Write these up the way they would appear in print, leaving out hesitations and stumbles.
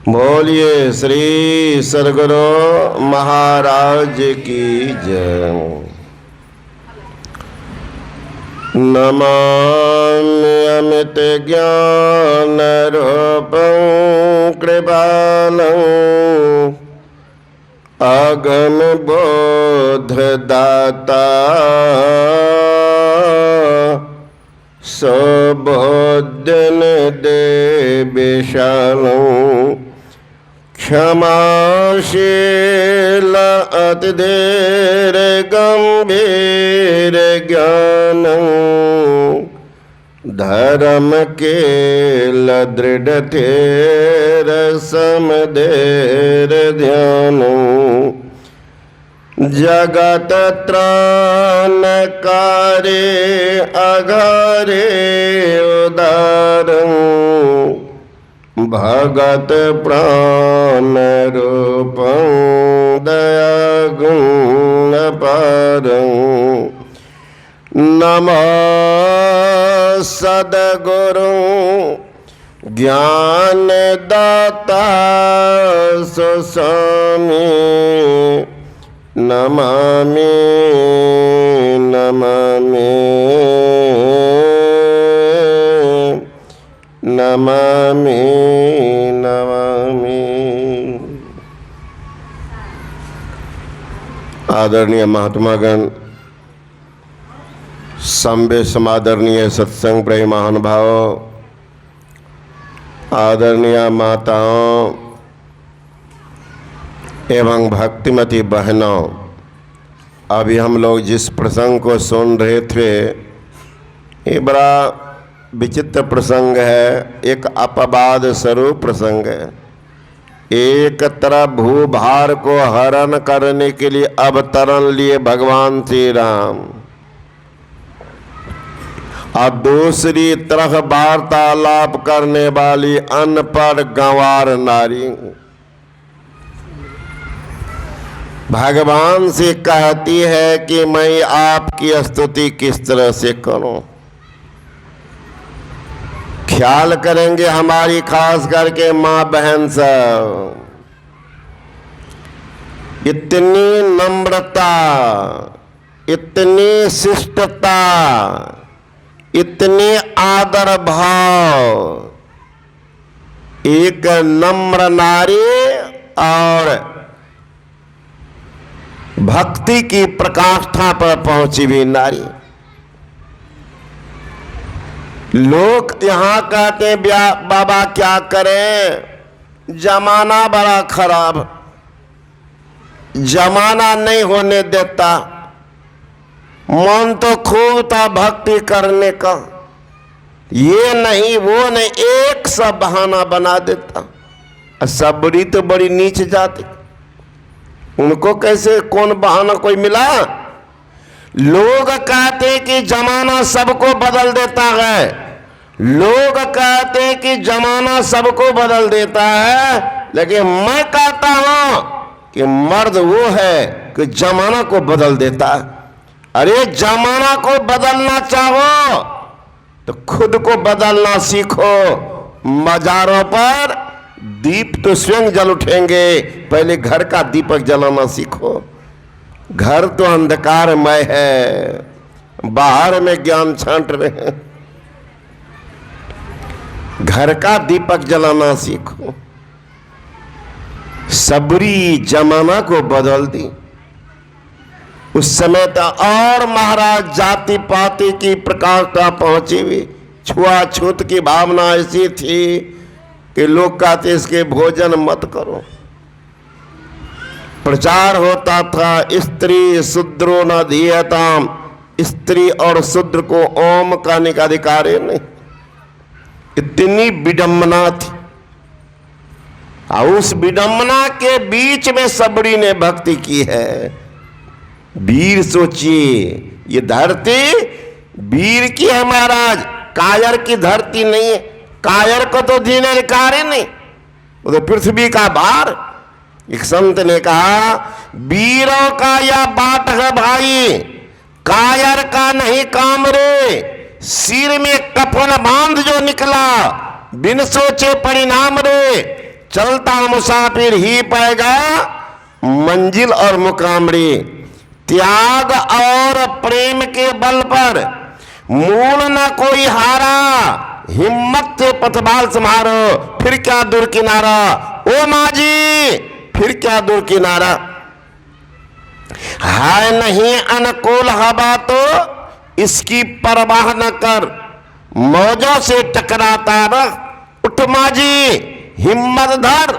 बोलिए श्री सद्गुरु महाराज की जय। नमामि अमित ज्ञान रूपं कृपालं अगम बोध दाता सबोधन दे विशालं क्षमाशील अतिधीर गंभीर ज्ञान धर्म केल दृढ़ थेर समधेर ध्यान जगत त्राणकारे अघारे उदारं भगत प्राण रूपं दयागुण अपारं नमः सद्गुरु ज्ञानदाता सुस्वामी नमामि नमामि नमामि नमामि। आदरणीय महात्मागण, संबे समादरणीय सत्संग प्रेमी महानुभाव, आदरणीय माताओं एवं भक्तिमती बहनों, अभी हम लोग जिस प्रसंग को सुन रहे थे ये बड़ा विचित्र प्रसंग है, एक अपवाद स्वरूप प्रसंग है। एक तरफ भूभार को हरण करने के लिए अवतरण लिए भगवान श्री राम और दूसरी तरफ वार्तालाप करने वाली अनपढ़ गंवार नारी भगवान से कहती है कि मैं आपकी स्तुति किस तरह से करूं। ख्याल करेंगे हमारी खास करके माँ बहन सब, इतनी नम्रता, इतनी शिष्टता, इतनी आदर भाव, एक नम्र नारी और भक्ति की प्रकाष्ठा पर पहुंची हुई नारी। लोग यहाँ कहते हैं बाबा क्या करें, जमाना बड़ा खराब, जमाना नहीं होने देता। मन तो खूब था भक्ति करने का, ये नहीं वो नहीं, एक सा बहाना बना देता। सबरी तो बड़ी नीच जाती, उनको कैसे कौन बहाना कोई मिला। लोग कहते कि जमाना सबको बदल देता है, लोग कहते कि जमाना सबको बदल देता है, लेकिन मैं कहता हूं कि मर्द वो है कि जमाना को बदल देता है। अरे जमाना को बदलना चाहो तो खुद को बदलना सीखो। मजारों पर दीप तो स्वयं जल उठेंगे, पहले घर का दीपक जलाना सीखो। घर तो अंधकारमय है, बाहर में ज्ञान छांट रहे हैं। घर का दीपक जलाना सीखो। सबरी जमाना को बदल दी। उस समय तो और महाराज जाति पाति की प्रकाशता पहुंची हुई, छुआछूत की भावना ऐसी थी कि लोग कहते इसके भोजन मत करो। प्रचार होता था स्त्री शूद्रो न धीयताम, स्त्री और शूद्र को ओम कहने का अधिकार है नहीं। इतनी विडंबना थी, और उस विडंबना के बीच में सबरी ने भक्ति की है। वीर सोचिए, ये धरती वीर की है महाराज, कायर की धरती नहीं है। कायर को तो जीने अधिकार ही नहीं, वो तो पृथ्वी का भार। एक संत ने कहा वीरों का यह बाट है भाई, कायर का नहीं काम रे। सिर में कफन बांध जो निकला, बिन सोचे परिणाम रे। चलता मुसाफिर ही पाएगा मंजिल और मुकामड़ी। त्याग और प्रेम के बल पर मूल न कोई हारा, हिम्मत से पथबाल संभारो फिर क्या दूर किनारा। ओ माजी फिर क्या दूर किनारा। है नहीं अनुकूल हवा तो इसकी परवाह न कर, मौजों से टकराता रह। उठ माजी हिम्मत धर,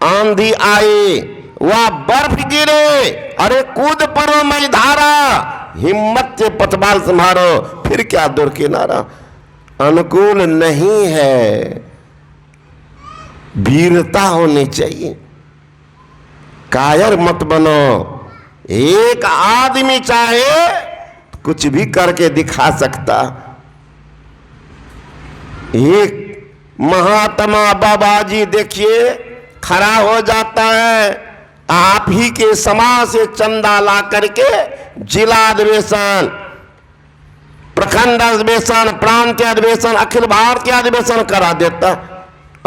आंधी आए वह बर्फ गिरे, अरे कूद पड़ो मैं धारा। हिम्मत से पथबाल संभारो फिर क्या दूर किनारा। अनुकूल नहीं है, वीरता होनी चाहिए। कायर मत बनो। एक आदमी चाहे कुछ भी करके दिखा सकता। एक महात्मा बाबा जी देखिए खड़ा हो जाता है, आप ही के समाज से चंदा ला करके जिला अधिवेशन, प्रखंड अधिवेशन, प्रांत अधिवेशन, अखिल भारतीय अधिवेशन करा देता।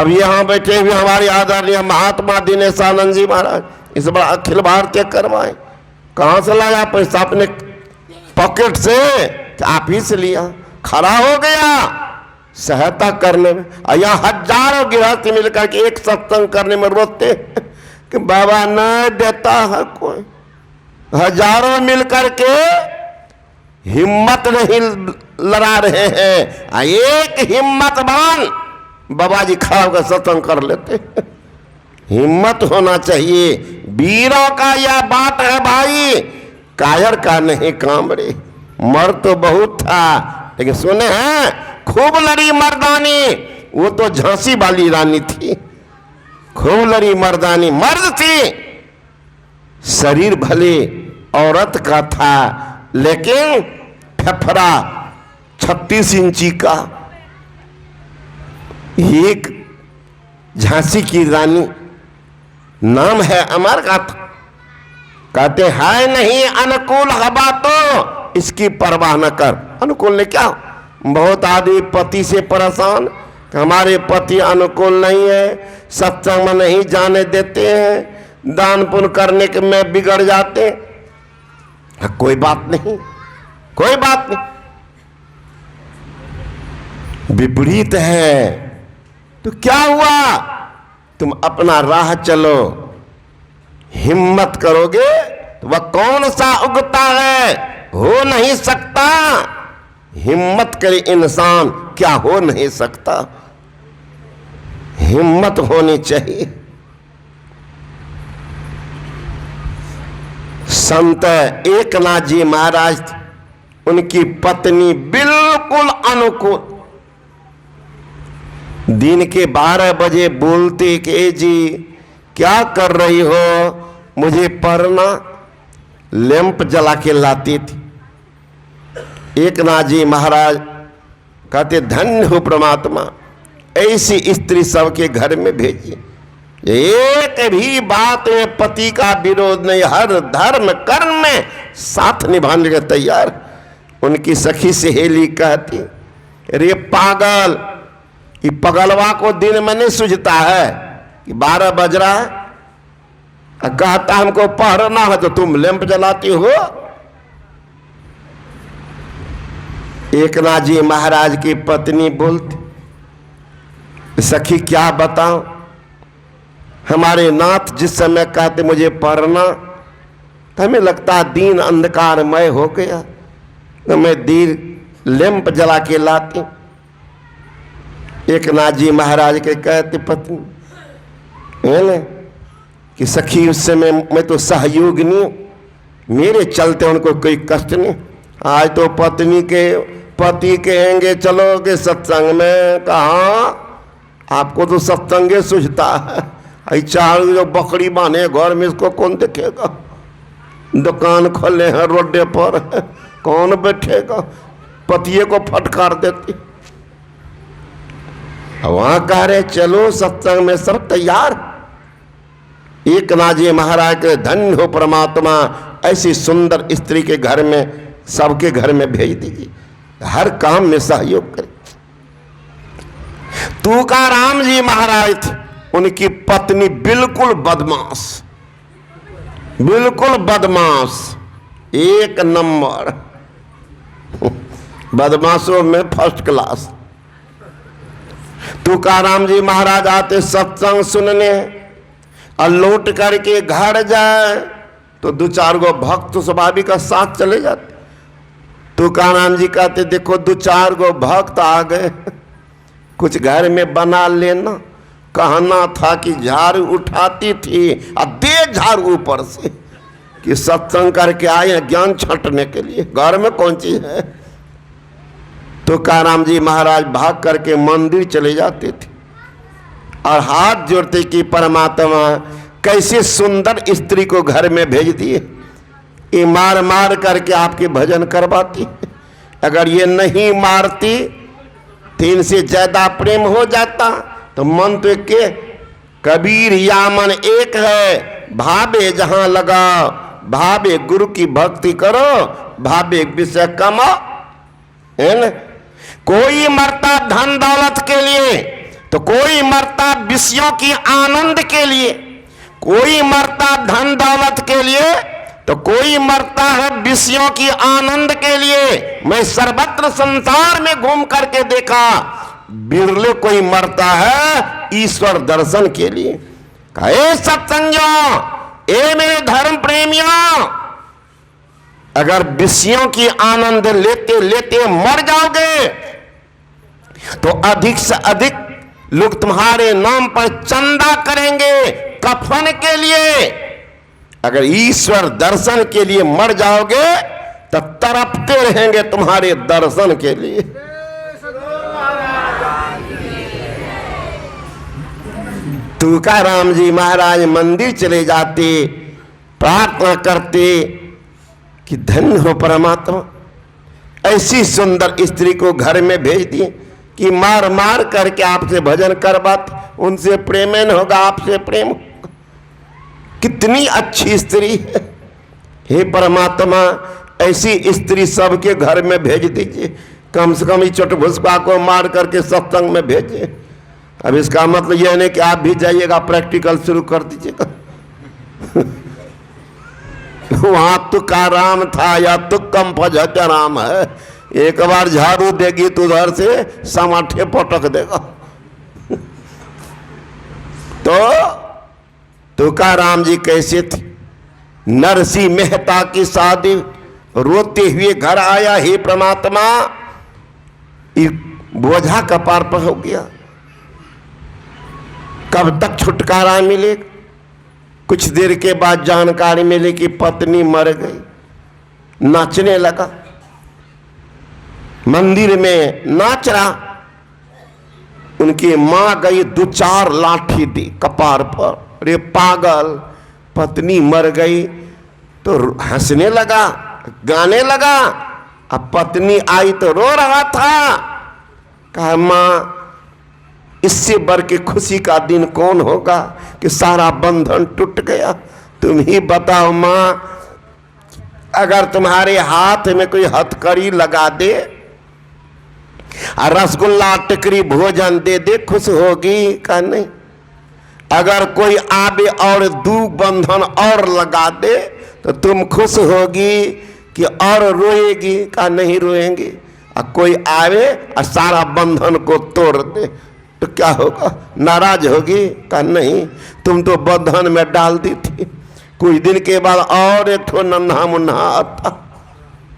अब यहाँ बैठे हुए हमारे आदरणीय महात्मा दिनेशानंद जी महाराज इस बार अखिल भारतीय करवाए। कहाँ से लाया पैसा? अपने पॉकेट से, आप ही से लिया। खड़ा हो गया सहायता करने में। यहाँ हजारों गृहस्थ मिलकर के एक सत्संग करने में रोते कि बाबा न देता है कोई। हजारों मिलकर के हिम्मत नहीं लड़ा रहे हैं। एक हिम्मतवान बाबा जी खड़ा होकर सत्संग कर लेते। हिम्मत होना चाहिए। वीरों का यह बात है भाई, कायर का नहीं कामड़े। मर तो बहुत था लेकिन सुने हैं खूब लड़ी मर्दानी। वो तो झांसी वाली रानी थी, खूब लड़ी मर्दानी, मर्द थी। शरीर भले औरत का था लेकिन फेफड़ा 36 इंची का। एक झांसी की रानी नाम है अमर का। कहते है नहीं अनुकूल हवा तो इसकी परवाह न कर। अनुकूल ने क्या? बहुत आदमी पति से परेशान, हमारे पति अनुकूल नहीं है, सत्संग में नहीं जाने देते हैं, दान पुण्य करने के में बिगड़ जाते हैं। कोई बात नहीं, कोई बात नहीं। विपरीत है तो क्या हुआ? तुम अपना राह चलो, हिम्मत करोगे तो वह कौन सा उगता है? हो नहीं सकता। हिम्मत करे इंसान, क्या हो नहीं सकता। हिम्मत होनी चाहिए। संत एकनाथ जी महाराज, उनकी पत्नी बिल्कुल अनुकूल। दिन के 12 बजे बोलते कि जी क्या कर रही हो? मुझे पढ़ना। लैंप जला के लाती थी। एकनाथ जी महाराज कहते धन्य हो परमात्मा, ऐसी स्त्री सबके घर में भेजी। एक भी बात में पति का विरोध नहीं, हर धर्म कर्म में साथ निभाने के तैयार। उनकी सखी सहेली कहती अरे पागल, ये पगलवा को दिन में नहीं सूझता है कि 12 बज रहा है। कहता हमको पढ़ना है तो तुम लैंप जलाती हो। एकनाथ जी महाराज की पत्नी बोलती सखी क्या बताऊं, हमारे नाथ जिस समय कहते मुझे पढ़ना तो हमें लगता दिन अंधकारमय हो गया, तो मैं दीर लैंप जला के लाती। एकनाथ जी महाराज के कहते पत्नी है ना कि सखी उस समय मैं तो सहयोगिनी हूँ, मेरे चलते उनको कोई कष्ट नहीं। आज तो पत्नी के पति कहेंगे चलोगे सत्संग में, कहाँ आपको तो सत्संगे सूझता है। चार जो बकरी बांधे घर में इसको कौन देखेगा? दुकान खोले हैं रोडे पर, कौन बैठेगा? पतिये को फटकार देती। वहां कह रहे चलो सत्संग में, सब तैयार। एकनाथ जी महाराज के धन्य हो परमात्मा, ऐसी सुंदर स्त्री के घर में, सबके घर में भेज दीजिए, हर काम में सहयोग करे। तुकाराम जी महाराज थे, उनकी पत्नी बिल्कुल बदमाश, बिल्कुल बदमाश, एक नंबर, बदमाशों में फर्स्ट क्लास। तुकाराम जी महाराज आते सत्संग सुनने और लौट करके घर जाए तो दो चार गो भक्त स्वाभाविक का साथ चले जाते। तुकाराम जी कहते देखो दो चार गो भक्त आ गए, कुछ घर में बना लेना। कहना था कि झाड़ू उठाती थी और दे झाड़ू ऊपर से कि सत्संग करके आए हैं ज्ञान छंटने के लिए, घर में कौन चीज है। तुकाराम जी महाराज भाग करके मंदिर चले जाते थे और हाथ जोड़ते कि परमात्मा कैसे सुंदर स्त्री को घर में भेज दिए, ये मार मार करके आपके भजन करवाती। अगर ये नहीं मारती तो इनसे ज्यादा प्रेम हो जाता। तो मन तो के कबीर यामन एक है, भावे जहां लगाओ, भावे गुरु की भक्ति करो, भावे विषय कमाओ, है न। कोई मरता धन दौलत के लिए तो कोई मरता विषयों की आनंद के लिए, कोई मरता धन दौलत के लिए तो कोई मरता है विषयों की आनंद के लिए। मैं सर्वत्र संसार में घूम करके देखा, बिरले कोई मरता है ईश्वर दर्शन के लिए। कहे सत्संगियों, ए मेरे धर्म प्रेमियों, अगर विषयों की आनंद लेते लेते मर जाओगे तो अधिक से अधिक लोग तुम्हारे नाम पर चंदा करेंगे कफन के लिए। अगर ईश्वर दर्शन के लिए मर जाओगे तो तड़पते रहेंगे तुम्हारे दर्शन के लिए। तुकाराम जी महाराज मंदिर चले जाते, प्रार्थना करते कि धन्य हो परमात्मा, ऐसी सुंदर स्त्री को घर में भेज दिए कि मार मार करके आपसे भजन करवाते, उनसे प्रेम न होगा आपसे प्रेम होगा। कितनी अच्छी स्त्री है, हे परमात्मा ऐसी स्त्री सबके घर में भेज दीजिए, कम से कम इस चोटभुसका को मार करके सत्संग में भेजिए। अब इसका मतलब यह नहीं कि आप भी जाइएगा प्रैक्टिकल शुरू कर दीजिएगा। वहां तुकाराम था या तुक्कम फजराम है, एक बार झाड़ू देगी तो उधर से समाठे पटक देगा। तो तुकाराम जी कैसे थे, नरसिंह मेहता की शादी, रोते हुए घर आया, हे परमात्मा बोझा कपार पर हो गया, कब तक छुटकारा मिले। कुछ देर के बाद जानकारी मिली कि पत्नी मर गई, नाचने लगा, मंदिर में नाच रहा। उनकी मां गई, दो चार लाठी दी कपार पर, अरे पागल, पत्नी मर गई। तो हंसने लगा, गाने लगा। अब पत्नी आई तो रो रहा था। कहा मां इससे बढ़ के खुशी का दिन कौन होगा कि सारा बंधन टूट गया। तुम ही बताओ मां, अगर तुम्हारे हाथ में कोई हथकड़ी लगा दे, रसगुल्ला टिकरी भोजन दे दे, खुश होगी का नहीं। अगर कोई आबे और दू बंधन और लगा दे तो तुम खुश होगी कि और रोएगी का नहीं रोएंगी। और कोई आवे और सारा बंधन को तोड़ दे तो क्या होगा, नाराज होगी का नहीं। तुम तो बंधन में डाल दी थी। कुछ दिन के बाद और एक ठो नन्हा मुन्हा आता,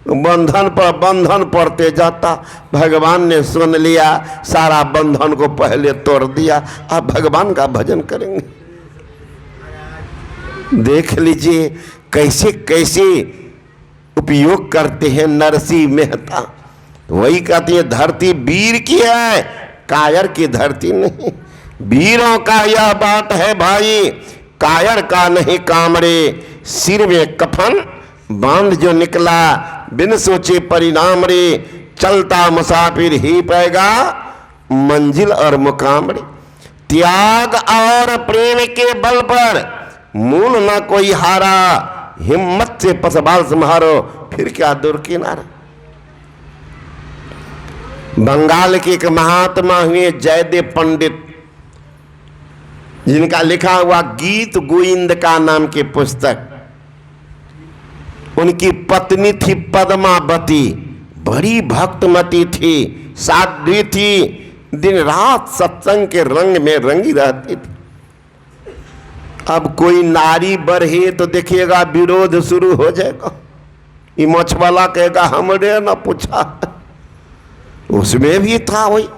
बंधन पर बंधन पड़ते जाता। भगवान ने सुन लिया, सारा बंधन को पहले तोड़ दिया। आप भगवान का भजन करेंगे। देख लीजिए कैसे कैसे उपयोग करते हैं नरसिंह मेहता। वही कहती है धरती वीर की है, कायर की धरती नहीं। वीरों का यह बात है भाई, कायर का नहीं कामड़े। सिर में कफन बांध जो निकला, बिन सोचे परिणाम रे। चलता मुसाफिर ही पाएगा मंजिल और मुकाम रे। त्याग और प्रेम के बल पर मूल न कोई हारा। हिम्मत से पसबाल संहारो, फिर क्या दूर किनारा। बंगाल के एक महात्मा हुए जयदेव पंडित, जिनका लिखा हुआ गीत गोविंद का नाम की पुस्तक, उनकी पत्नी थी पद्मावती, बड़ी भक्तमती थी, साध्वी थी, दिन रात सत्संग के रंग में रंगी रहती थी। अब कोई नारी बढ़े तो देखिएगा विरोध शुरू हो जाएगा, ये मछवाला कहेगा हमने ना पूछा। उसमें भी था वही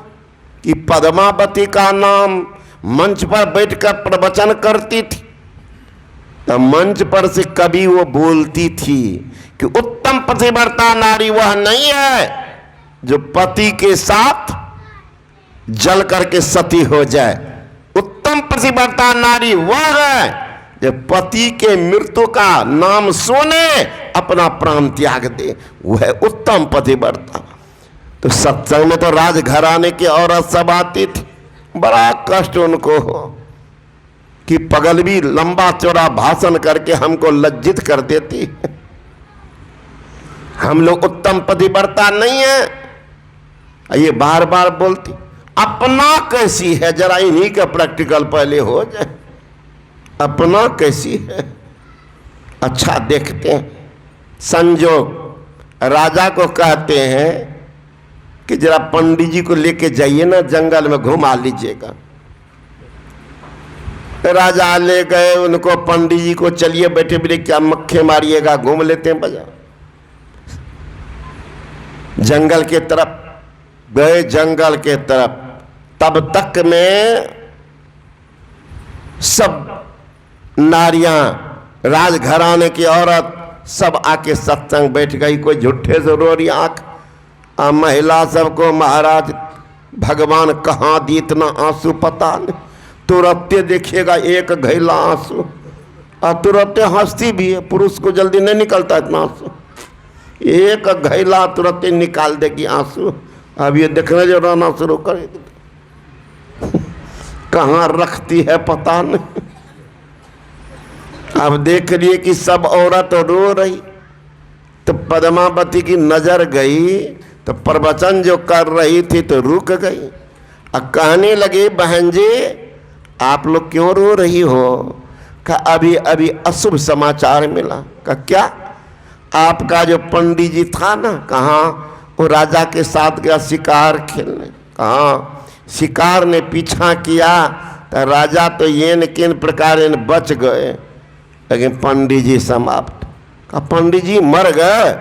कि पद्मावती का नाम मंच पर बैठकर प्रवचन करती थी, तो मंच पर से कभी वो बोलती थी कि उत्तम पतिव्रता नारी वह नहीं है जो पति के साथ जल करके सती हो जाए। उत्तम पतिव्रता नारी वह है जो पति के मृत्यु का नाम सुने अपना प्राण त्याग दे, वह है उत्तम पतिव्रता। तो सत्संग में तो राजघराने की औरत सब आती थी, बड़ा कष्ट उनको हो कि पगलवी लंबा चौड़ा भाषण करके हमको लज्जित कर देती। हम लोग उत्तम पतिव्रता नहीं है, ये बार बार बोलती। अपना कैसी है जरा इन्हीं का प्रैक्टिकल पहले हो जाए, अपना कैसी है। अच्छा देखते हैं, संजोग राजा को कहते हैं कि जरा पंडित जी को लेके जाइए ना, जंगल में घुमा लीजिएगा। राजा ले गए उनको, पंडित जी को, चलिए बैठे बैठे क्या मक्खे मारिएगा, घूम लेते हैं बाजार। जंगल के तरफ गए, जंगल के तरफ, तब तक में सब नारियां, राजघराने की औरत सब आके सत्संग बैठ गई। कोई झूठे से रो रही आंख, महिला सबको महाराज भगवान कहाँ दी इतना आंसू पता नहीं। तुरंते देखिएगा एक घैला आंसू, और तुरंते हंसती भी है, पुरुष को जल्दी नहीं निकलता इतना आंसू, एक घैला तुरंते निकाल देगी आंसू। अब ये देखने जो रोना शुरू करेगी, कहाँ रखती है पता नहीं। अब देख लिए कि सब औरत रो रही, तो पद्मावती की नजर गई तो प्रवचन जो कर रही थी तो रुक गई और कहने लगी, बहन जी आप लोग क्यों रो रही हो? का अभी अभी अशुभ समाचार मिला। का क्या? आपका जो पंडित जी था ना, कहाँ वो राजा के साथ गया शिकार खेलने, कहाँ शिकार ने पीछा किया तो राजा तो ये न किन प्रकार बच गए, लेकिन पंडित जी समाप्त। का पंडित जी मर गए?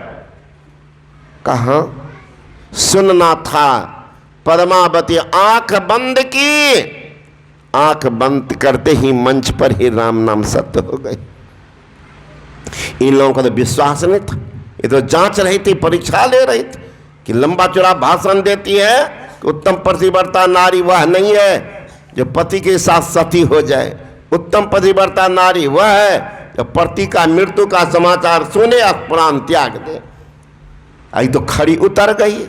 कहाँ सुनना था। पद्मावती आंख बंद की, आंख बंद करते ही मंच पर ही राम नाम सत्य हो गए। इन लोगों का तो विश्वास नहीं था, ये तो जांच रही थी, परीक्षा ले रही थी कि लंबा चौड़ा भाषण देती है कि उत्तम पतिव्रता नारी वह नहीं है जो पति के साथ सती हो जाए, उत्तम पतिव्रता नारी वह है जो पति का मृत्यु का समाचार सुने और प्राण त्याग दे। आई तो खड़ी उतर गई।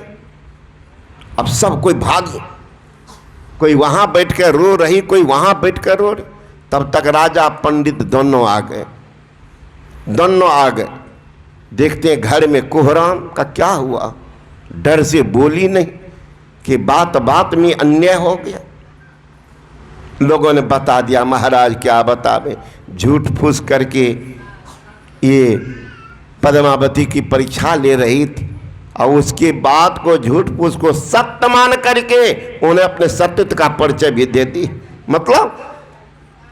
अब सब कोई भाग, कोई वहां बैठ कर रो रही, कोई वहां बैठ कर रो रही। तब तक राजा पंडित दोनों आ गए, दोनों आ गए। देखते हैं घर में कोहराम। का क्या हुआ? डर से बोली नहीं कि बात बात में अन्याय हो गया। लोगों ने बता दिया, महाराज क्या बतावे, झूठ फूस करके ये पद्मावती की परीक्षा ले रही थी और उसके बाद को झूठ फूस को सत्य मान करके उन्हें अपने सत्यत्व का परिचय भी दे दी। मतलब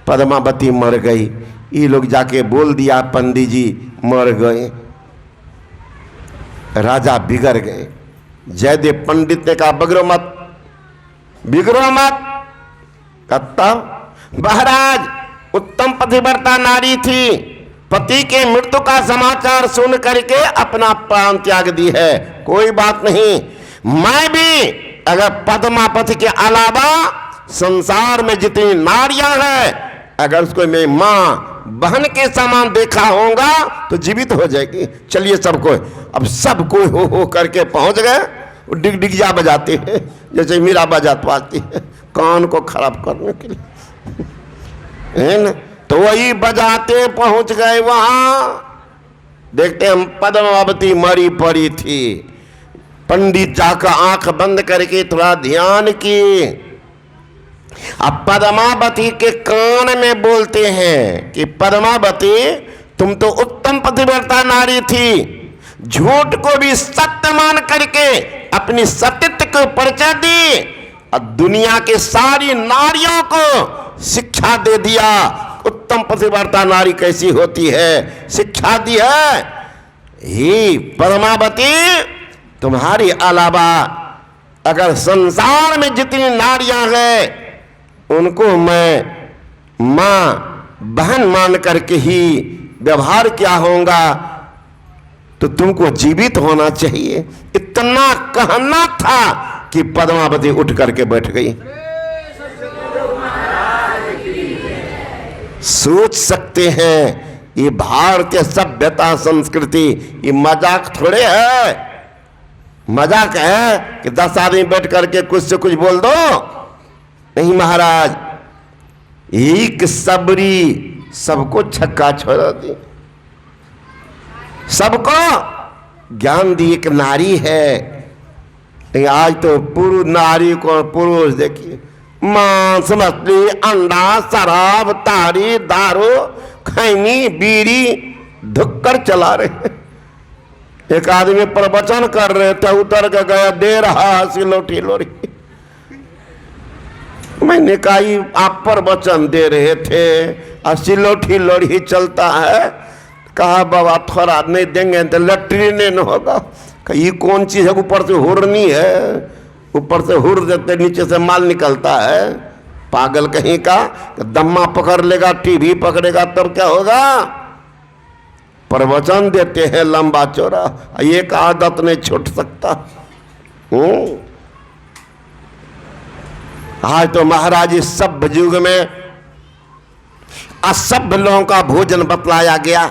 पद्मावती मर गई, ये लोग जाके बोल दिया पंडित जी मर गए। राजा बिगड़ गए। जयदेव पंडित ने कहा बिगड़ो मत, बिगड़ो मत। तब महाराज उत्तम पतिव्रता नारी थी, पति के मृत्यु का समाचार सुन करके अपना प्राण त्याग दी है। कोई बात नहीं, मैं भी अगर पद्मावती के अलावा संसार में जितनी नारियां हैं, अगर उसको मैं माँ बहन के समान देखा होगा तो जीवित हो जाएगी। चलिए सबको, अब सब कोई हो करके पहुंच गए। डिग डिगिया बजाते हैं जैसे मीरा बजाती है, कान को खराब करने के लिए, है ना। तो वही बजाते पहुंच गए वहां। देखते हम पद्मावती मरी पड़ी थी। पंडित जाकर आंख बंद करके थोड़ा ध्यान किए, अब पद्मावती के कान में बोलते हैं कि पद्मावती तुम तो उत्तम पतिव्रता नारी थी, झूठ को भी सत्य मान करके अपनी सत्यत्व को परिचय दी और दुनिया के सारी नारियों को शिक्षा दे दिया। उत्तम पतिव्रता नारी कैसी होती है, शिक्षा दी है। ही पद्मावती, तुम्हारी अलावा अगर संसार में जितनी नारियां हैं उनको मैं मां बहन मान करके ही व्यवहार क्या होगा, तो तुमको जीवित होना चाहिए। इतना कहना था कि पद्मावती उठ करके बैठ गई। सोच सकते हैं ये भारतीय सभ्यता संस्कृति ये मजाक थोड़े है। मजाक है कि 10 आदमी बैठ करके कुछ से कुछ बोल दो, नहीं महाराज। एक सबरी सबको छक्का छोड़ा दी, सबको ज्ञान दी। एक नारी है, लेकिन आज तो पुरुष नारी को पुरुष देखिए, मांस मछली अंडा शराब तारी दारू खैनी बीड़ी धुक्कर चला रहे। एक आदमी प्रवचन कर रहे थे, उतर के गया, दे रहा सिलोटी लोरी। मैंने कहा आप प्रवचन दे रहे थे और सिलोटी लोरी चलता है। कहा बाबा थोड़ा नहीं देंगे तो लैट्रिन होगा। ये कौन चीज है, ऊपर से हुरनी है, ऊपर से हुर देते नीचे से माल निकलता है। पागल कहीं का, दम्मा पकड़ लेगा टीवी पकड़ेगा तब क्या होगा। प्रवचन देते हैं लंबा चौड़ा, एक आदत नहीं छूट सकता। आज तो महाराज इस सभ्य युग में असभ्य लोगों का भोजन बतलाया गया।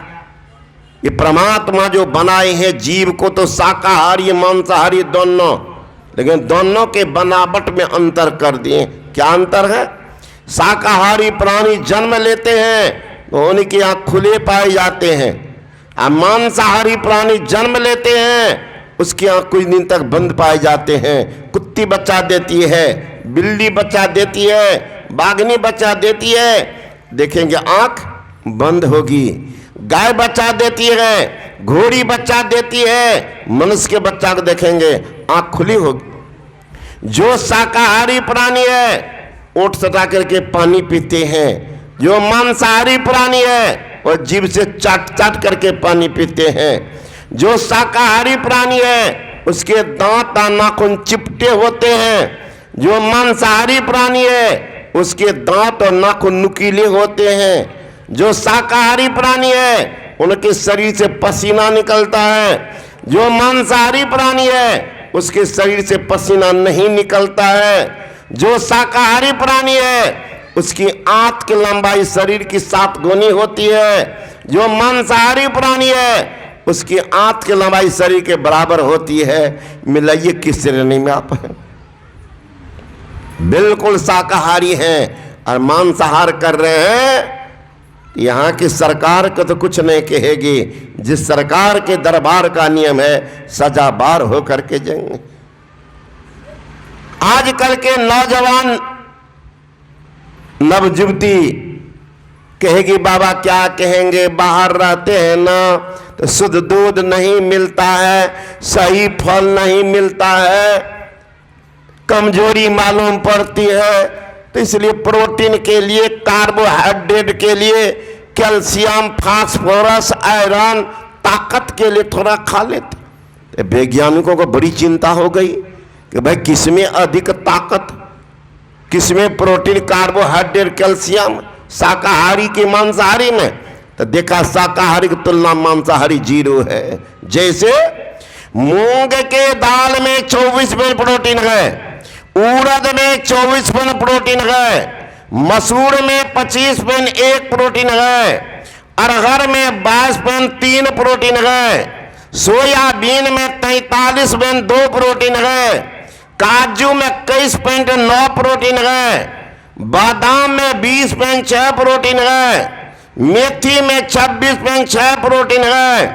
ये परमात्मा जो बनाए हैं जीव को तो शाकाहारी मांसाहारी दोनों, लेकिन दोनों के बनावट में अंतर कर दिए। क्या अंतर है? शाकाहारी प्राणी जन्म लेते हैं तो उनकी आँख खुले पाए जाते हैं, और मांसाहारी प्राणी जन्म लेते हैं उसकी आँख कुछ दिन तक बंद पाए जाते हैं। कुत्ती बच्चा देती है, बिल्ली बच्चा देती है, बाघनी बच्चा देती है, देखेंगे आँख बंद होगी। गाय बच्चा देती है, घोड़ी बच्चा देती है, मनुष्य के बच्चा को देखेंगे आँख खुली होगी। जो शाकाहारी प्राणी है ओठ सटा करके पानी पीते हैं, जो मांसाहारी प्राणी है और जीभ से चाट चाट करके पानी पीते हैं। जो शाकाहारी प्राणी है उसके दांत और नाखून चिपटे होते हैं, जो मांसाहारी प्राणी है उसके दांत और नाखून नुकीले होते हैं। जो शाकाहारी प्राणी है उनके शरीर से पसीना निकलता है, जो मांसाहारी प्राणी है उसके शरीर से पसीना नहीं निकलता है। जो शाकाहारी प्राणी है उसकी आंत की लंबाई शरीर की 7 गुनी होती है, जो मांसाहारी प्राणी है उसकी आंत की लंबाई शरीर के बराबर होती है। मिलाइए किस श्रेणी में आप हैं? बिल्कुल शाकाहारी हैं और मांसाहार कर रहे हैं। यहाँ की सरकार को तो कुछ नहीं कहेगी, जिस सरकार के दरबार का नियम है सजा बार होकर के जाएंगे। आजकल के नौजवान नवजुवती कहेगी बाबा क्या कहेंगे, बाहर रहते हैं ना तो शुद्ध दूध नहीं मिलता है, सही फल नहीं मिलता है, कमजोरी मालूम पड़ती है, तो इसलिए प्रोटीन के लिए, कार्बोहाइड्रेट के लिए, कैल्शियम फास्फोरस आयरन ताकत के लिए थोड़ा खा लेते। वैज्ञानिकों को बड़ी चिंता हो गई कि भाई किसमें अधिक ताकत, किसमें प्रोटीन कार्बोहाइड्रेट कैल्शियम, शाकाहारी की मांसाहारी में। तो देखा शाकाहारी की तुलना मांसाहारी 0 है। जैसे मूंग के दाल में 24% प्रोटीन है, उड़द में 24% प्रोटीन है, मसूर में 25.1 प्रोटीन है, अरहर में 22.3 प्रोटीन है, सोयाबीन में 43.2 प्रोटीन है, काजू में 21.9 प्रोटीन है, बादाम में 20.6 प्रोटीन है, मेथी में 26.6 प्रोटीन है,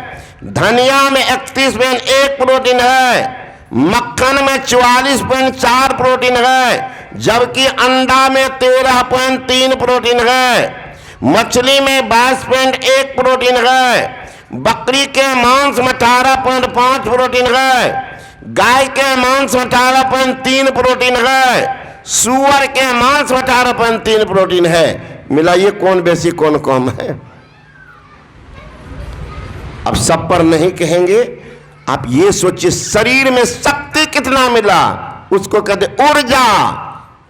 धनिया में 31.1 प्रोटीन है, मक्खन में 44.4 प्रोटीन है, जबकि अंडा में 13.3 प्रोटीन है, मछली में 22.1 प्रोटीन है, बकरी के मांस में 18.5 प्रोटीन है, गाय के मांस में 18.3 प्रोटीन है, सूअर के मांस में 18.3 प्रोटीन है। मिलाइए कौन बेसी कौन कम है। अब सब पर नहीं कहेंगे, आप ये सोचिए शरीर में शक्ति कितना मिला, उसको कहते ऊर्जा,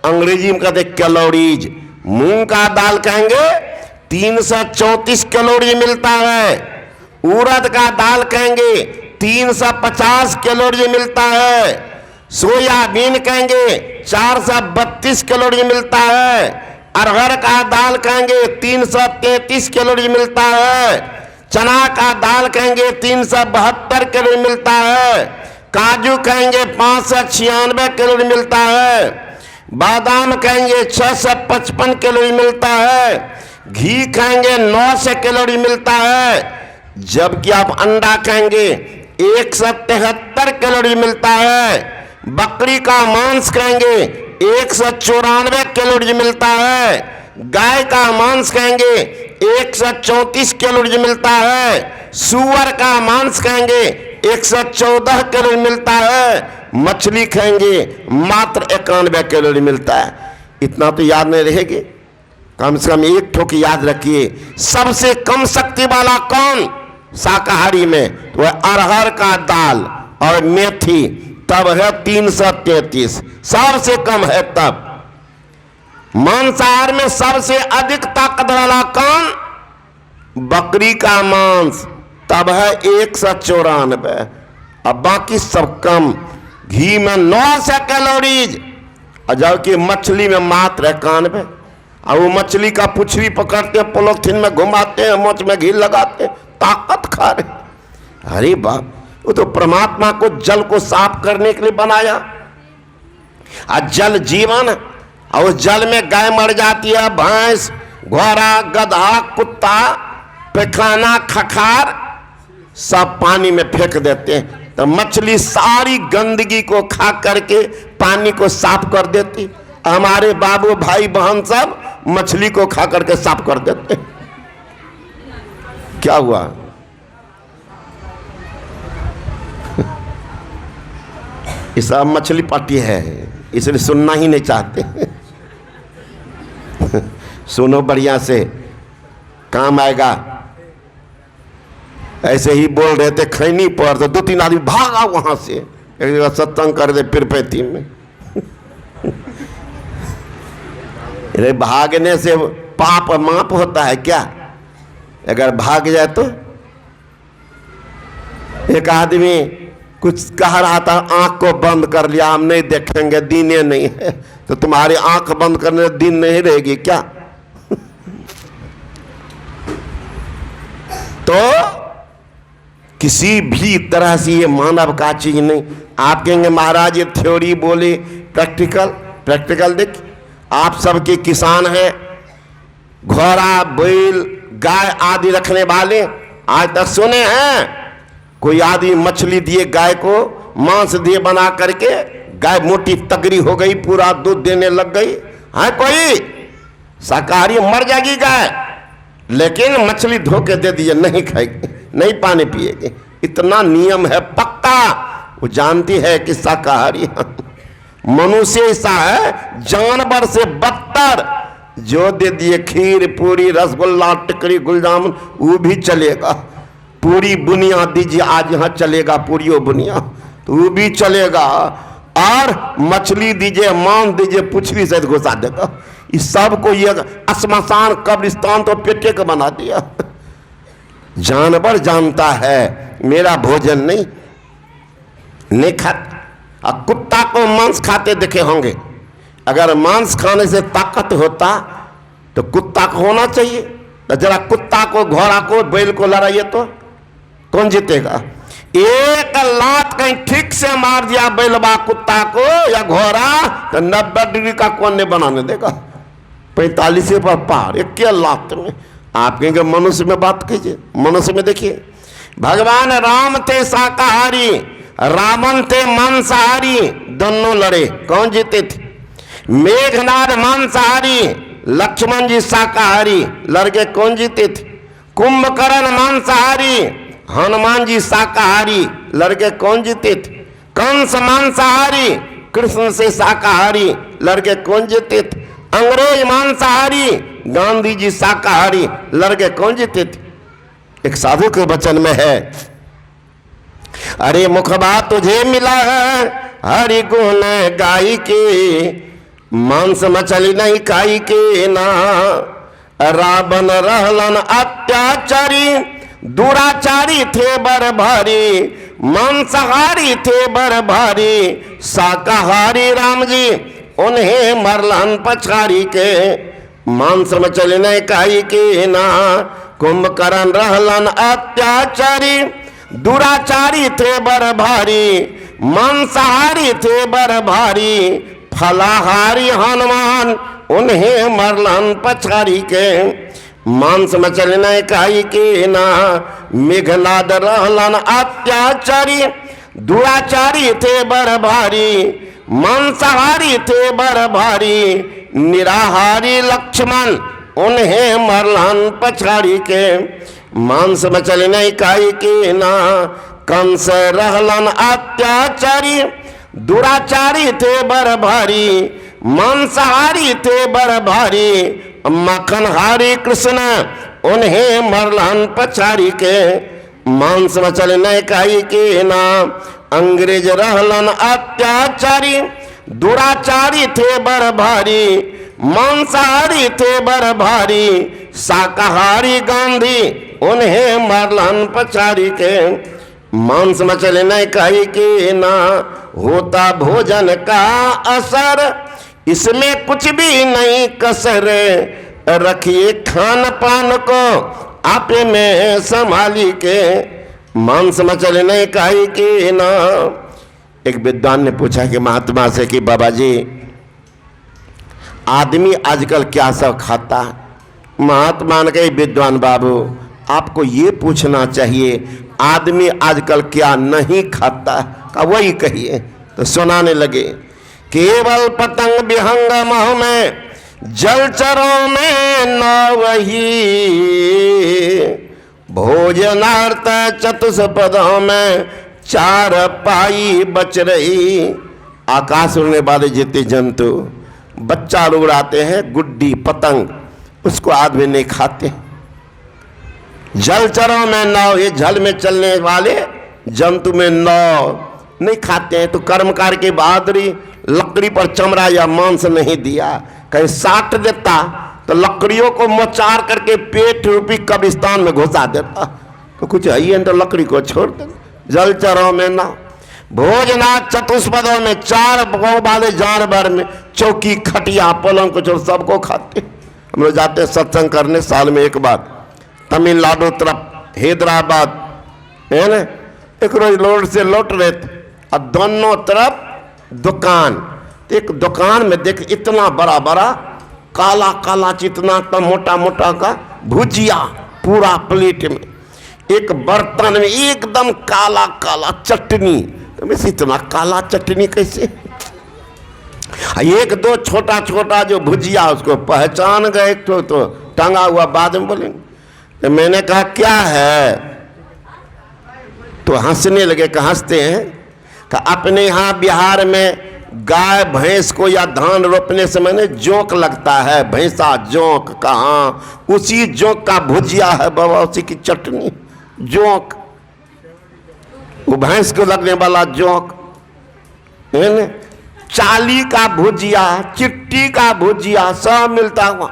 अंग्रेजी में कहते कैलोरीज। मूंग का दाल कहेंगे 334 कैलोरी मिलता है, उड़द का दाल कहेंगे 350 कैलोरी मिलता है, सोयाबीन कहेंगे 432 कैलोरी मिलता है, अरहर का दाल कहेंगे 333 कैलोरी मिलता है, चना का दाल कहेंगे 372 कैलोरी मिलता है, काजू कहेंगे 596 कैलोरी मिलता है, बादाम कहेंगे 655 कैलोरी मिलता है, घी कहेंगे 900 कैलोरी मिलता है, जबकि आप अंडा कहेंगे 173 कैलोरी मिलता है, बकरी का मांस कहेंगे 194 कैलोरी मिलता है, गाय का मांस कहेंगे 134 कैलोरी मिलता है, सूअर का मांस कहेंगे 114 कैलोरी मिलता है, मछली खाएंगे मात्र 91 कैलोरी मिलता है। इतना तो याद नहीं रहेगी, कम से कम एक ठोक याद रखिए। सबसे कम शक्ति वाला कौन शाकाहारी में? तो अरहर का दाल और मेथी, तब है 333, सबसे कम है। तब मांसाहार में सबसे अधिक ताकत वाला कौन? बकरी का मांस, तब है 194, अब बाकी सब कम। घी में 900 कैलोरीज, जबकि मछली में मात्र 91। और वो मछली का पुछड़ी पकड़ते हैं, पॉलिथीन में घुमाते हैं, मोच में घी लगाते हैं, ताकत खा रहे। अरे बाप, वो तो परमात्मा को जल को साफ करने के लिए बनाया, और जल जीवन, और उस जल में गाय मर जाती है, भैंस, घोड़ा, गधा, कुत्ता, पैखाना, खखार सब पानी में फेंक देते हैं। तो मछली सारी गंदगी को खा करके पानी को साफ कर देती। हमारे बाबू भाई बहन सब मछली को खा करके साफ कर देते। क्या हुआ? ये सब मछली पार्टी है, इसलिए सुनना ही नहीं चाहते। सुनो बढ़िया से, काम आएगा। ऐसे ही बोल रहे थे खैनी पर, तो 2-3 आदमी भागा वहां से, एक जगह सत्संग कर दे पिरपैती में। अरे भागने से पाप माप होता है क्या? अगर भाग जाए तो? एक आदमी कुछ कह रहा था, आंख को बंद कर लिया, हम नहीं देखेंगे, दीने नहीं है। तो तुम्हारी आंख बंद करने दिन नहीं रहेगी क्या? तो किसी भी तरह से ये मानव का चीज नहीं। आप कहेंगे महाराज ये थ्योरी बोले, प्रैक्टिकल देखिए। आप सबके किसान हैं, घोड़ा, बैल, गाय आदि रखने वाले, आज तक सुने हैं कोई आदमी मछली दिए गाय को, मांस दिए बना करके, गाय मोटी तगड़ी हो गई, पूरा दूध देने लग गई? है कोई? शाकाहारी मर जाएगी गाय, लेकिन मछली धो के दे दिए, नहीं खाएगी, नहीं पानी पिएगी। इतना नियम है पक्का। वो जानती है कि शाकाहारी मनुष्य ऐसा है, जानवर से बदतर। जो दे दिए खीर, पूरी, रसगुल्ला, टिकड़ी, गुलजामुन, वो भी चलेगा। पूरी बुनिया दीजिए, आज यहाँ चलेगा पूरी और बुनिया, तो वो भी चलेगा। और मछली दीजिए, मांस दीजिए, पुछली से घुसा देगा। इस सब को ये श्मशान कब्रिस्तान तो पेटे का बना दिया। जानवर जानता है मेरा भोजन नहीं खाता। और कुत्ता को मांस खाते देखे होंगे। अगर मांस खाने से ताकत होता तो कुत्ता को होना चाहिए। तो जरा कुत्ता को, घोड़ा को, बैल को लड़ाइए तो कौन जीतेगा? एक लात कहीं ठीक से मार दिया बैलबा कुत्ता को या घोड़ा, तो 90 डिग्री का कौन नहीं बनाने देगा? 45 पर पार, एक लात में। आप कहेंगे मनुष्य में बात कीजिए, मनुष्य में देखिए। भगवान राम थे शाकाहारी, रावण थे मांसाहारी, दोनों लड़े, कौन जीते थे? मेघनाद मांसाहारी, लक्ष्मण जी शाकाहारी, लड़के कौन जीते थे? कुंभकर्ण मांसाहारी, हनुमान जी शाकाहारी, लड़के कौन जीते थे? कंस मांसाहारी, कृष्ण से शाकाहारी, लड़के कौन जीते थे? अंग्रेज मांसाहारी, गांधी जी शाकाहारी, लड़के कौन जीते थे? एक साधु के वचन में है, अरे मुखबा तुझे मिला है हरि गुण गाई के, मांस मछली नहीं खाई के ना। रावण रहलन अत्याचारी, दुराचारी थे बर भारी, मांसाहारी थे बर भारी, शाकाहारी राम जी उन्हें मरलन पछाड़ी के, मांस मछली नहीं खाई के ना। कुंभकर्ण रहलन अत्याचारी, दुराचारी थे बर भारी, मांसाहारी थे बर भारी, फलाहारी हनुमान उन्हें मरलन पछाड़ी के, मांस मछली नहीं खाई के ना। मेघनाद रहलन अत्याचारी, दुराचारी थे बर भारी, मांसाहारी थे बर भारी, निराहारी लक्ष्मण उन्हें मरलन पछाड़ी के, मांस मछली नहीं खाई के ना। कंस रहलन अत्याचारी, दुराचारी थे बर भारी, मांसाहारी थे बर भारी, मक्खनहारी कृष्ण उन्हें मरलन पछाड़ी के, मांस मछली नहीं खाई के ना। अंग्रेज रहलन अत्याचारी, दुराचारी थे बर भारी, मांसाहारी थे बर भारी, शाकाहारी गांधी उन्हें मरलन पछाड़ी के, मांस मछली नहीं खाई के ना। होता भोजन का असर, इसमें कुछ भी नहीं कसर, रखिए खान पान को आप में संभाली के, मांस मछली नहीं खाई के ना। एक विद्वान ने पूछा कि महात्मा से कि बाबा जी आदमी आजकल क्या सब खाता? महात्मा ने कहा विद्वान बाबू आपको ये पूछना चाहिए आदमी आजकल क्या नहीं खाता, का वही कहिए। तो सुनाने लगे, केवल पतंग विहंग मह में, जलचरों में न वही, भोजनार्थ चतुष्पदों में चार पाई बच रही। आकाश उड़ने वाले जितने जंतु बच्चा लोग उड़ाते हैं, गुड्डी पतंग, उसको आदमी नहीं खाते। जलचरों में नाव, ये जल में चलने वाले जंतु में नाव नहीं खाते हैं। तो कर्मकार की बहादुरी, लकड़ी पर चमड़ा या मांस नहीं दिया, कहीं साट देता तो लकड़ियों को मोचार करके पेट रूपी कब्रिस्तान में घुसा देता। तो कुछ है ही तो लकड़ी को छोड़ दे। जलचरों में ना, भोजनाथ चतुष्पदों में, चार पांव वाले जानवर में, चौकी खटिया पलंग को छोड़ सबको खाते। हम लोग जाते सत्संग करने साल में एक बार तमिलनाडु तरफ हैदराबाद है ना। एक रोज रोड से लौट रहे थे और दोनों तरफ दुकान, तो एक दुकान में देख इतना बड़ा बड़ा काला काला चितना मोटा मोटा का भुजिया पूरा प्लेट में, एक बर्तन में एकदम काला काला चटनी। तो मैं इतना काला चटनी कैसे? एक दो छोटा छोटा जो भुजिया उसको पहचान गए तो टंगा हुआ, बाद में बोलेंगे। तो मैंने कहा क्या है? तो हंसने लगे। कि हंसते हैं? कि अपने यहाँ बिहार में गाय भैंस को या धान रोपने से मैंने जोंक लगता है, भैंसा जोंक, कहाँ उसी जोंक का भुजिया है बाबा, उसी की चटनी जोंक, वो भैंस को लगने वाला जोंक है ना। चाली का भुजिया, चिट्टी का भुजिया सब मिलता हुआ।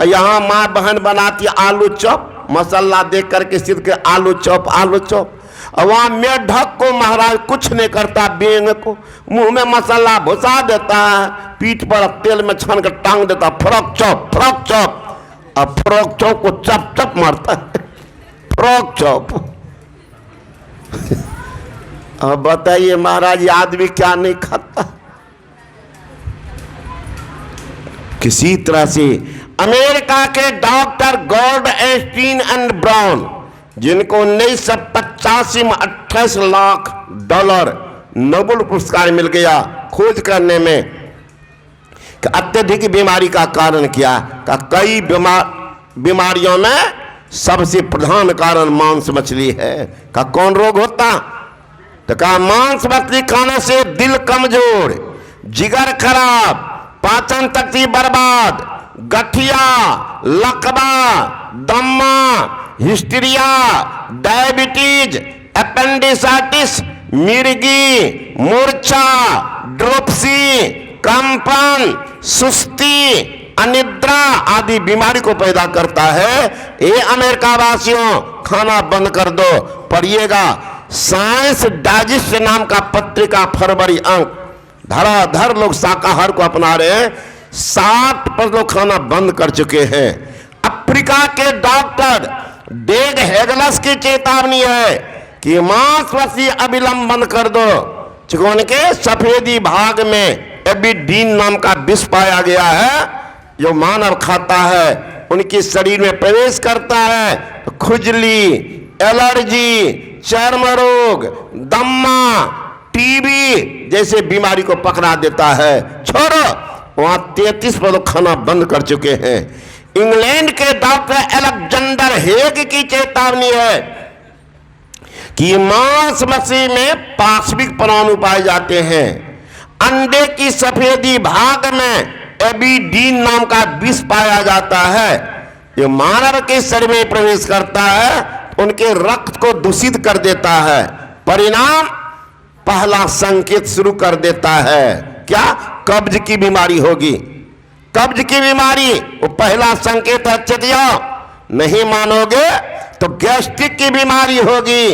यहाँ माँ बहन बनाती आलू चॉप, मसाला दे करके सीध के आलू चॉप आलू चॉप। और वहाँ मेढक को महाराज कुछ नहीं करता, बेंग को मुंह में मसाला घुसा देता है, पीठ पर तेल में छान कर टांग देता, फ्रॉक चॉप फ्रॉक चॉप। अब फ्रॉक चॉप को चप चप मारता है, फ्रॉक चॉप। अब बताइए महाराज ये आदमी क्या नहीं खाता? किसी तरह से अमेरिका के डॉक्टर गोल्डस्टीन एंड ब्राउन, जिनको 1985 में 28 लाख डॉलर नोबेल पुरस्कार मिल गया खोज करने में, कि अत्यधिक बीमारी का कारण क्या? का कई बीमारियों में सबसे प्रधान कारण मांस मछली है। का कौन रोग होता? तो कहा मांस मछली खाने से दिल कमजोर, जिगर खराब, पाचन शक्ति बर्बाद, गठिया, लकवा, दम्मा, हिस्टीरिया, डायबिटीज, अपेंडिसाइटिस, मिर्गी, मूर्छा, ड्रोपसी, कंपन, सुस्ती, अनिद्रा आदि बीमारी को पैदा करता है। ये अमेरिका वासियों खाना बंद कर दो। पढ़िएगा साइंस डाइजेस्ट नाम का पत्रिका फरवरी अंक, धड़ाधड़ लोग शाकाहार को अपना रहे हैं। 60% लोग खाना बंद कर चुके हैं। अफ्रीका के डॉक्टर डेग हेगलस की चेतावनी है कि मांस मछली अविलंब बंद कर दो। चिकन के सफेदी भाग में एबिडीन नाम का विष पाया गया है, जो मानव खाता है उनके शरीर में प्रवेश करता है तो खुजली, एलर्जी, चर्म रोग, दम्मा, टीबी जैसे बीमारी को पकड़ा देता है। छोड़ो, वहां 33% खाना बंद कर चुके हैं। इंग्लैंड के डॉक्टर अलेक्जेंडर हेग की चेतावनी है कि मांस मछली में पार्श्विक परमाणु पाए जाते हैं। अंडे की सफेदी भाग में एबिडीन नाम का विष पाया जाता है। ये मानव के शरीर में प्रवेश करता है, उनके रक्त को दूषित कर देता है। परिणाम पहला संकेत शुरू कर देता है। क्या? कब्ज की बीमारी होगी। कब्ज की बीमारी वो पहला संकेत है। चटिया नहीं मानोगे तो गैस्ट्रिक की बीमारी होगी।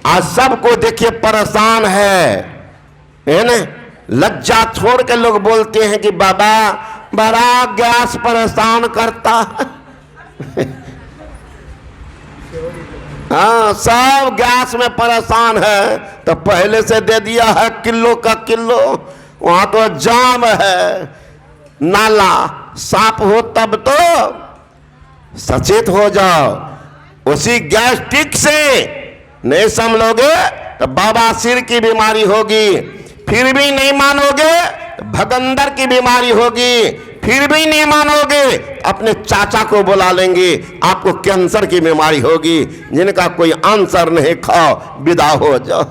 आज सबको देखिए परेशान है ना? लज्जा छोड़ के लोग बोलते हैं कि बाबा बड़ा गैस परेशान करता है। हाँ, सब गैस में परेशान है तो पहले से दे दिया है किलो का किलो। वहां तो जाम है, नाला साफ हो तब तो सचेत हो जाओ। उसी गैस्ट्रिक से नहीं संभलोगे तो बवासीर की बीमारी होगी। फिर भी नहीं मानोगे भगंदर की बीमारी होगी। फिर भी नहीं मानोगे अपने चाचा को बुला लेंगे, आपको कैंसर की बीमारी होगी। जिनका कोई आंसर नहीं, खाओ विदा हो जाओ।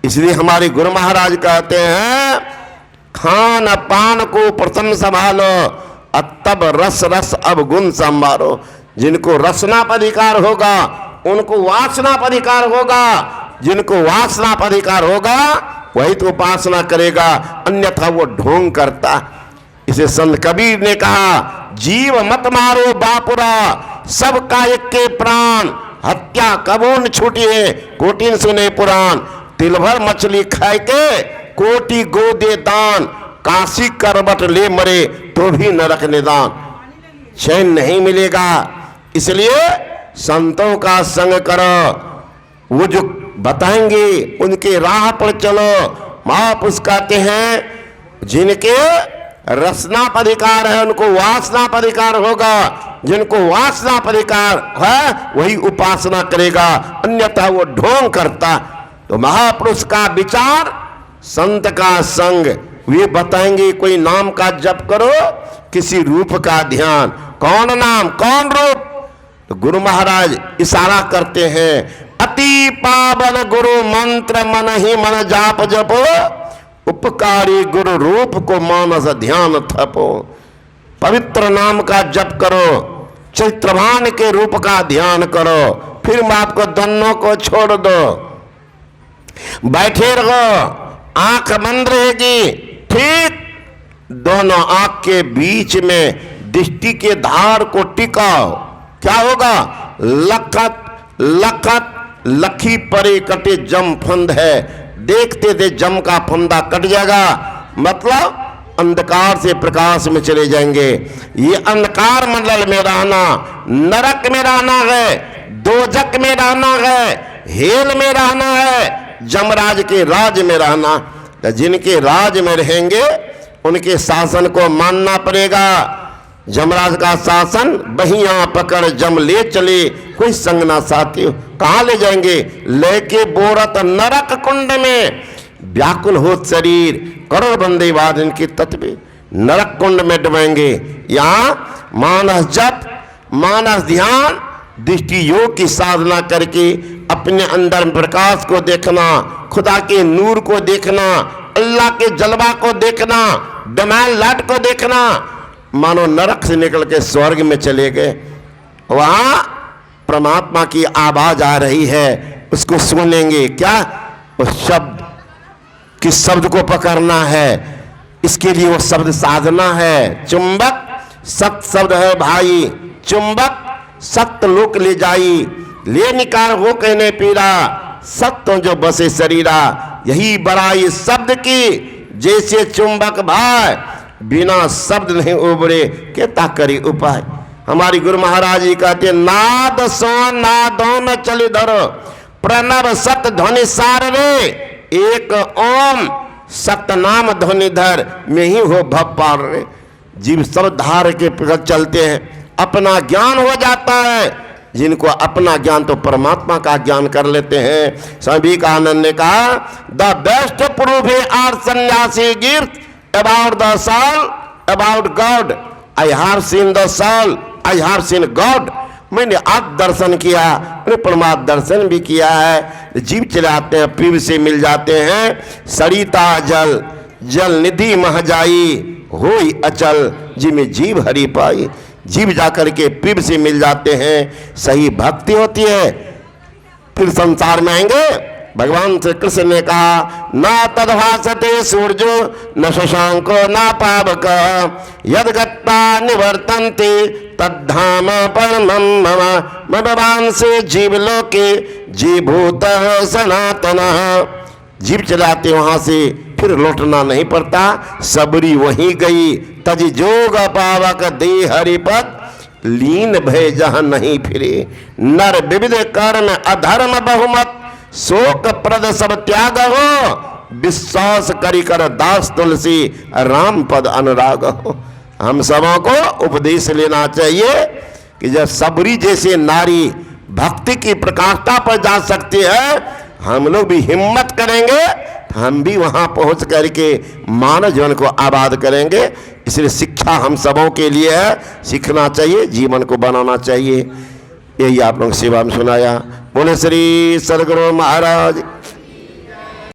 इसलिए हमारे गुरु महाराज कहते हैं खान पान को प्रथम संभालो, तब रस रस अब गुण संभालो। जिनको रसना पर अधिकार होगा उनको वासना पर अधिकार होगा। जिनको वासना पर अधिकार होगा वही तो उपासना करेगा, अन्यथा वो ढोंग करता। इसे संत कबीर ने कहा जीव मत मारो बापुरा, सबका एक के प्राण, हत्या कबो न छूटी है कोटिन सुने पुराण। तिल भर मछली खाए के कोटि गो दे दान, काशी करबट ले मरे तो भी नरक निदान। चैन नहीं मिलेगा, इसलिए संतों का संग करो। वो जो बताएंगे उनके राह पर चलो। महापुरुष कहते हैं जिनके रसना पर अधिकार है उनको वासना पर अधिकार होगा। जिनको वासना पर अधिकार है वही उपासना करेगा, अन्यथा वो ढोंग करता। तो महापुरुष का विचार, संत का संग, वे बताएंगे कोई नाम का जप करो, किसी रूप का ध्यान। कौन नाम कौन रूप? तो गुरु महाराज इशारा करते हैं अति पावन गुरु मंत्र मन ही मन जाप जपो, उपकारी गुरु रूप को मानस ध्यान थपो। पवित्र नाम का जप करो, चैत्रभान के रूप का ध्यान करो, फिर बात को दोनों को छोड़ दो। बैठे रहो, आंख बंद रहेगी, ठीक दोनों आंख के बीच में दृष्टि के धार को टिकाओ। क्या होगा? लखत लखत लखी परे कटे जम फंद है। देखते थे जम का फंदा कट जाएगा, मतलब अंधकार से प्रकाश में चले जाएंगे। ये अंधकार मंडल में रहना, नरक में रहना है, दोजक में रहना है, हेल में रहना है, जमराज के राज में रहना। तो जिनके राज में रहेंगे उनके शासन को मानना पड़ेगा। जमराज का शासन बहिया पकड़ जम ले चले, कोई संग ना साथी हो। कहाँ ले जाएंगे? लेके बोरत नरक कुंड में, व्याकुल हो शरीर, करोड़ बंदे बाद इनके तत्व नरक कुंड में डुबेंगे। यहाँ मानस जप, मानस ध्यान, दृष्टि योग की साधना करके अपने अंदर प्रकाश को देखना, खुदा के नूर को देखना, अल्लाह के जलवा को देखना, डिवाइन लाइट को देखना, मानो नरक से निकल के स्वर्ग में चले गए। वहाँ परमात्मा की आवाज आ रही है, उसको सुनेंगे। क्या? उस शब्द, किस शब्द को पकड़ना है, इसके लिए वो शब्द साधना है। चुंबक सत्य शब्द है भाई, चुंबक सत्य लोक ले जाई, ले निकाल हो कहने पीरा, सत्य जो बसे शरीरा, यही बड़ाई शब्द की, जैसे चुंबक भाई बिना शब्द नहीं उबरे, कहता करी उपाय। हमारी गुरु महाराज जी कहते नाद सो नादो न चले धरो, प्रणव सत ध्वनि सार रे, एक ओम सतनाम ध्वनि धर, में ही हो भव पार रे। जीव सब धार के प्रगट चलते हैं, अपना ज्ञान हो जाता है। जिनको अपना ज्ञान तो परमात्मा का ज्ञान कर लेते हैं। सभी का आनंद ने कहा the best proof are sanyasi gift about the soul about God, I have seen the soul, I have seen God. मैंने आत्म दर्शन किया, मैंने परमात्मा दर्शन भी किया है। जीव चलाते हैं, पीव से मिल जाते हैं। सरिता जल, जल निधि मह जाई, होई अचल, जिमें जीव हरि पाई। जीव जाकर के पीव से मिल जाते हैं, सही भक्ति होती है, फिर संसार में आएंगे। भगवान श्री कृष्ण ने कहा ना तद्भासते सूर्यो न शशांको न पावक, यद गत्वा निवर्तन्ते तद्धाम परमं मम, भगवान से जीवलोके जीभूतः सनातनः। जीव चलाते वहां से फिर लौटना नहीं पड़ता, सबरी वहीं गई। तज जोग पावक दे हरिपद, लीन भय जहां नहीं फिरे। नर विविध कर्म अधर्म बहुमत, शोक प्रद सब त्याग हो। विश्वास करी कर दास तुलसी, राम पद अनुराग हो। हम सबों को उपदेश लेना चाहिए कि जब सबरी जैसे नारी भक्ति की प्रकाष्ठा पर जा सकती है, हम लोग भी हिम्मत करेंगे, हम भी वहां पहुंच करके मानव जीवन को आबाद करेंगे। इसलिए शिक्षा हम सबों के लिए है, सीखना चाहिए, जीवन को बनाना चाहिए। यही आप लोग सेवा में सुनाया। बोले श्री सदगुरु महाराज